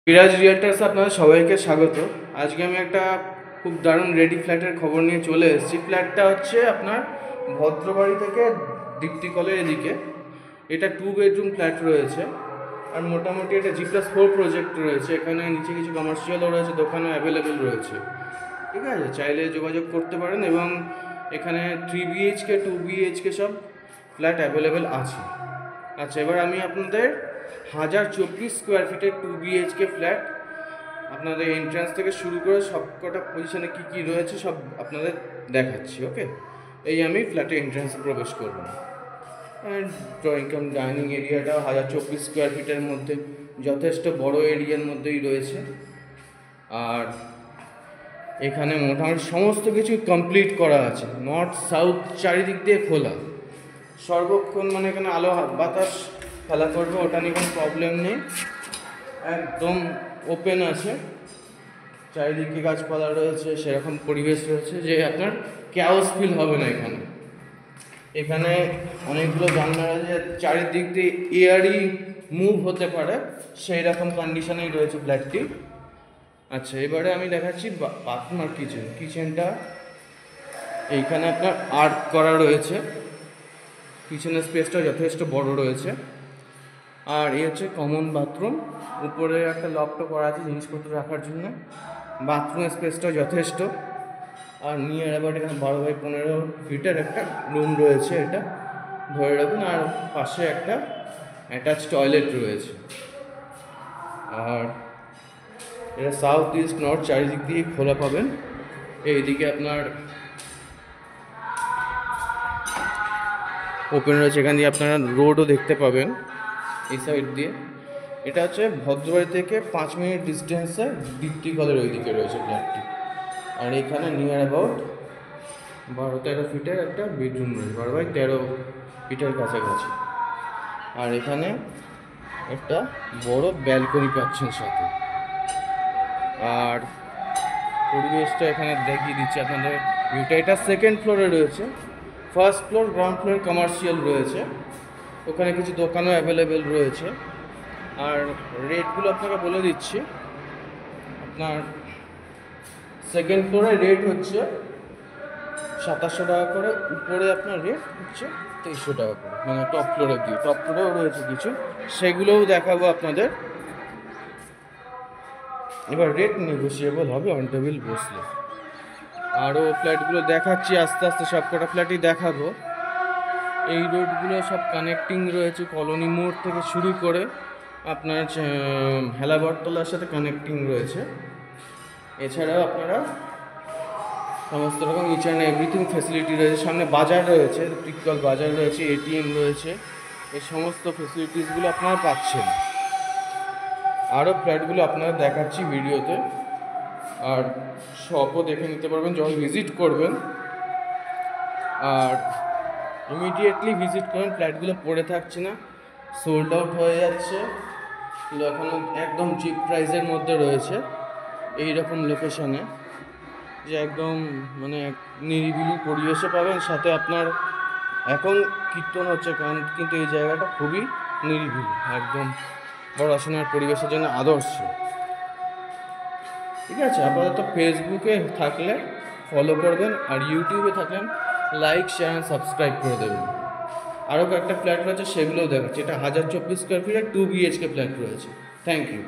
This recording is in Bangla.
বিরাজ রিয়েলটার্সে আপনাদের সবাইকে স্বাগত। আজকে আমি একটা খুব দারুণ রেডি ফ্ল্যাটের খবর নিয়ে চলে এসেছি। ফ্ল্যাটটা হচ্ছে আপনার ভদ্রবাড়ি থেকে দীপ্তি কলের এদিকে। এটা 2 বেডরুম ফ্ল্যাট রয়েছে, আর মোটামুটি এটা G+4 প্রজেক্ট রয়েছে। এখানে নিচে কিছু কমার্শিয়ালও রয়েছে, দোকানও অ্যাভেলেবেল রয়েছে। ঠিক আছে, চাইলে যোগাযোগ করতে পারেন। এবং এখানে 3 BHK 2 BHK সব ফ্ল্যাট অ্যাভেলেবেল আছে। আচ্ছা, এবার আমি আপনাদের 1024 স্কোয়ার ফিটের 2 BHK ফ্ল্যাট আপনাদের এন্ট্রান্স থেকে শুরু করে সব কটা পজিশনে কী কী রয়েছে সব আপনাদের দেখাচ্ছি। ওকে, এই আমি ফ্ল্যাটের এন্ট্রান্সে প্রবেশ করব। ড্রয়িং কাম ডাইনিং এরিয়াটা 1024 স্কোয়ার ফিটের মধ্যে যথেষ্ট বড় এরিয়ার মধ্যেই রয়েছে। আর এখানে মোটামুটি সমস্ত কিছু কমপ্লিট করা আছে। নর্থ সাউথ চারিদিক দিয়ে খোলা, সর্বক্ষণ মানে এখানে আলো বাতাস খেলা করবে, ওটা নিয়ে কোনো প্রবলেম নেই। একদম ওপেন আছে, চারিদিকে গাছপালা রয়েছে, সেরকম পরিবেশ রয়েছে যে আপনার ক্যাওস ফিল হবে না। এখানে অনেকগুলো জানলা আছে, চারিদিক দিয়ে এয়ারই মুভ হতে পারে, সেই রকম কন্ডিশনেই রয়েছে ফ্ল্যাটটি। আচ্ছা, এবারে আমি দেখাচ্ছি বাথরুম আর কিচেনটা। এইখানে আপনার আর্ট করা রয়েছে, কিচেনের স্পেসটা যথেষ্ট বড় রয়েছে। আর এই হচ্ছে কমন বাথরুম, উপরে একটা লকটা করা আছে জিনিসপত্র রাখার জন্য। বাথরুমের স্পেসটাও যথেষ্ট। আর নিয়ে আবার এখানে 12x15 ফিটের একটা রুম রয়েছে, এটা ধরে রাখুন। আর পাশে একটা অ্যাটাচ টয়লেট রয়েছে। আর এটা সাউথ ইস্ট নর্থ চারিদিক দিয়ে খোলা পাবেন। এইদিকে আপনার ওপেন রয়েছে, এখান দিয়ে আপনারা রোডও দেখতে পাবেন এই সাইড দিয়ে। এটা হচ্ছে ভদ্রবাড়ি থেকে 5 মিনিট ডিস্টেন্সে দীপ্তি কলের ওইদিকে রয়েছে ফ্ল্যাটটি। আর এখানে নিয়ার অ্যাবাউট 12-13 ফিটের একটা বেডরুম রয়েছে, 12x13 ফিটের কাছাকাছি। আর এখানে একটা বড় ব্যালকনি পাচ্ছেন সাথে। আর পরিবেশটা এখানে দেখিয়ে দিচ্ছি আপনাদের ভিউটা। এটা সেকেন্ড ফ্লোরে রয়েছে, first floor ground floor commercial রয়েছে, ওখানে কিছু দোকানও অ্যাভেলেবেল রয়েছে। আর রেটগুলো আপনাকে বলে দিচ্ছি। আপনার সেকেন্ড ফ্লোরে রেট হচ্ছে 2700 টাকা করে, উপরে আপনার রেট হচ্ছে 2300 টাকা করে, মানে টপ ফ্লোরে দিয়ে। টপ ফ্লোরেও রয়েছে কিছু, সেগুলোও দেখাবো আপনাদের। এবার রেট নেগোসিয়েবল হবে অন টেবিল বসলে। আরও ফ্ল্যাটগুলো দেখাচ্ছি আস্তে আস্তে, সব কটা ফ্ল্যাটই দেখাবো। এই রোডগুলো সব কানেক্টিং রয়েছে, কলোনি মোড় থেকে শুরু করে আপনার হেলাবরতলার সাথে কানেক্টিং রয়েছে। এছাড়াও আপনারা সমস্ত রকম ইচ অ্যান্ড এভরিথিং ফেসিলিটি রয়েছে। সামনে বাজার রয়েছে, টিকল বাজার রয়েছে, ATM রয়েছে, এই সমস্ত ফেসিলিটিসগুলো আপনারা পাচ্ছেন। আরও ফ্ল্যাটগুলো আপনারা দেখাচ্ছি ভিডিওতে, আর শপও দেখে নিতে পারবেন যখন ভিজিট করবেন। আর ইমিডিয়েটলি ভিজিট করেন, ফ্ল্যাটগুলো পড়ে থাকছে না, সোল্ড আউট হয়ে যাচ্ছে। এখন একদম চিপ প্রাইসের মধ্যে রয়েছে, এই রকম লোকেশনে, যে একদম মানে নিরিবিলি পরিবেশে পাবেন। সাথে আপনার এখন কীর্তন হচ্ছে কারণ, কিন্তু এই জায়গাটা খুবই নিরিবিলি, একদম পড়াশোনার পরিবেশের জন্য আদর্শ। ঠিক আছে, আপাতত ফেসবুকে থাকলে ফলো করবেন, আর ইউটিউবে থাকলে লাইক শেয়ার অ্যান্ড সাবস্ক্রাইব করে দেবেন। আরও কয়েকটা ফ্ল্যাট রয়েছে, সেগুলোও দেখাচ্ছে। এটা 1024 স্কোয়ার ফিটের 2 BHK ফ্ল্যাট রয়েছে। Thank you.